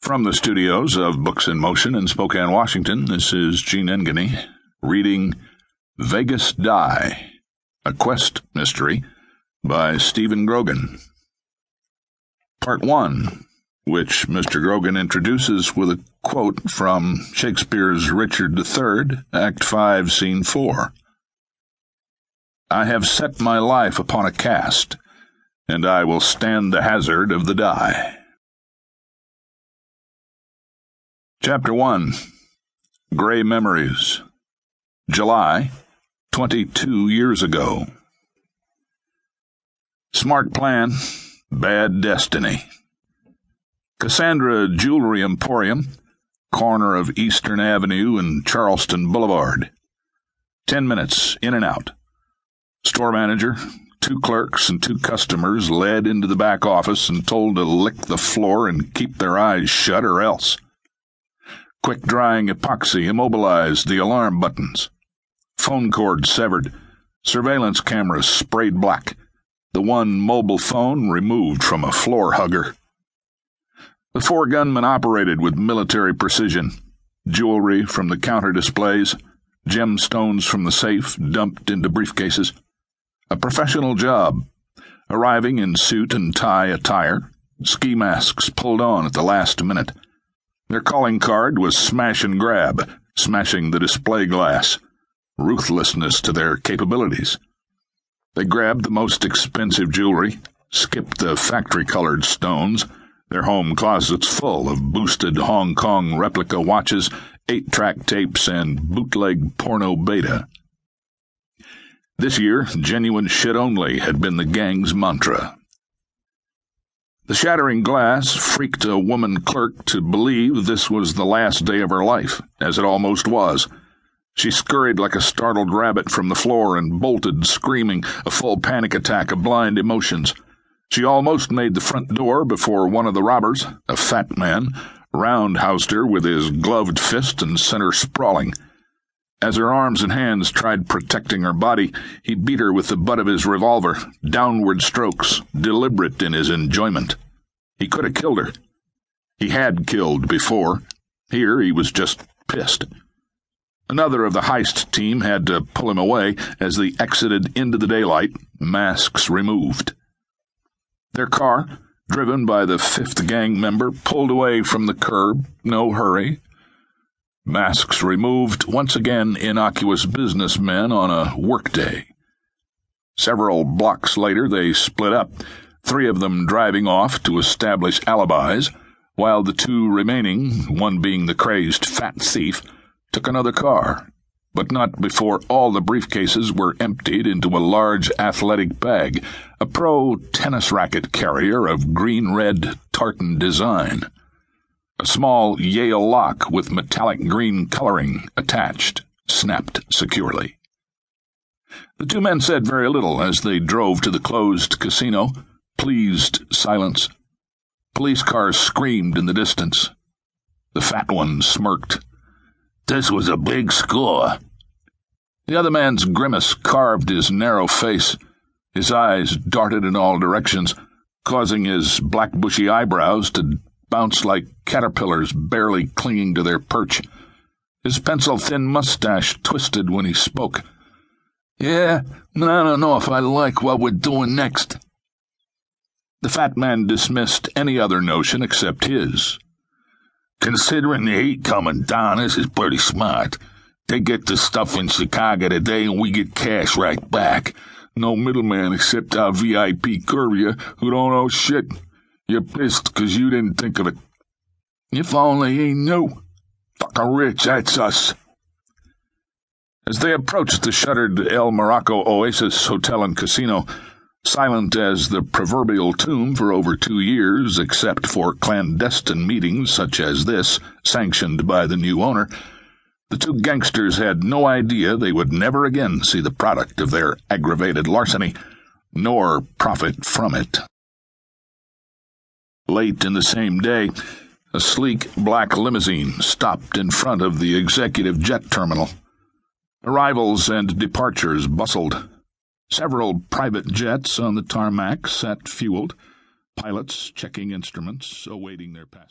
From the studios of Books in Motion in Spokane, Washington, this is Engene reading Vegas Die, a quest mystery by Stephen Grogan. Part 1, which Mr. Grogan introduces with a quote from Shakespeare's Richard III, Act 5, Scene 4. I have set my life upon a cast, and I will stand the hazard of the die. Chapter 1, Gray Memories, July, 22 years ago. Smart plan, bad destiny. Cassandra Jewelry Emporium, corner of Eastern Avenue and Charleston Boulevard. 10 minutes, in and out. Store manager, 2 clerks and 2 customers led into the back office and told to lick the floor and keep their eyes shut or else. Quick-drying epoxy immobilized the alarm buttons. Phone cord severed. Surveillance cameras sprayed black. The one mobile phone removed from a floor hugger. The 4 gunmen operated with military precision. Jewelry from the counter displays, gemstones from the safe dumped into briefcases. A professional job, arriving in suit and tie attire, ski masks pulled on at the last minute. Their calling card was smash and grab, smashing the display glass. Ruthlessness to their capabilities. They grabbed the most expensive jewelry, skipped the factory-colored stones, their home closets full of boosted Hong Kong replica watches, 8-track tapes, and bootleg porno beta. This year, genuine shit only had been the gang's mantra. The shattering glass freaked a woman clerk to believe this was the last day of her life, as it almost was. She scurried like a startled rabbit from the floor and bolted, screaming, a full panic attack of blind emotions. She almost made the front door before one of the robbers, a fat man, roundhoused her with his gloved fist and sent her sprawling. As her arms and hands tried protecting her body, he beat her with the butt of his revolver, downward strokes, deliberate in his enjoyment. He could have killed her. He had killed before. Here he was just pissed. Another of the heist team had to pull him away as they exited into the daylight, masks removed. Their car, driven by the 5th gang member, pulled away from the curb, no hurry. Masks removed, once again innocuous businessmen on a workday. Several blocks later they split up, 3 of them driving off to establish alibis, while the 2 remaining, one being the crazed fat thief, took another car, but not before all the briefcases were emptied into a large athletic bag, a pro tennis racket carrier of green-red tartan design. A small Yale lock with metallic green coloring attached, snapped securely. The 2 men said very little as they drove to the closed casino. Pleased silence. Police cars screamed in the distance. The fat one smirked. This was a big score. The other man's grimace carved his narrow face. His eyes darted in all directions, causing his black bushy eyebrows to bounce like caterpillars barely clinging to their perch. His pencil-thin mustache twisted when he spoke. Yeah, I don't know if I like what we're doing next. The fat man dismissed any other notion except his. Considering the heat coming down, this is pretty smart. They get the stuff in Chicago today and we get cash right back. No middleman except our VIP courier who don't owe shit. You're pissed 'cause you didn't think of it. If only he knew. Fucking rich, that's us. As they approached the shuttered El Morocco Oasis Hotel and Casino, silent as the proverbial tomb for over 2 years, except for clandestine meetings such as this, sanctioned by the new owner, the 2 gangsters had no idea they would never again see the product of their aggravated larceny, nor profit from it. Late in the same day, a sleek black limousine stopped in front of the executive jet terminal. Arrivals and departures bustled. Several private jets on the tarmac sat fueled, pilots checking instruments, awaiting their passengers.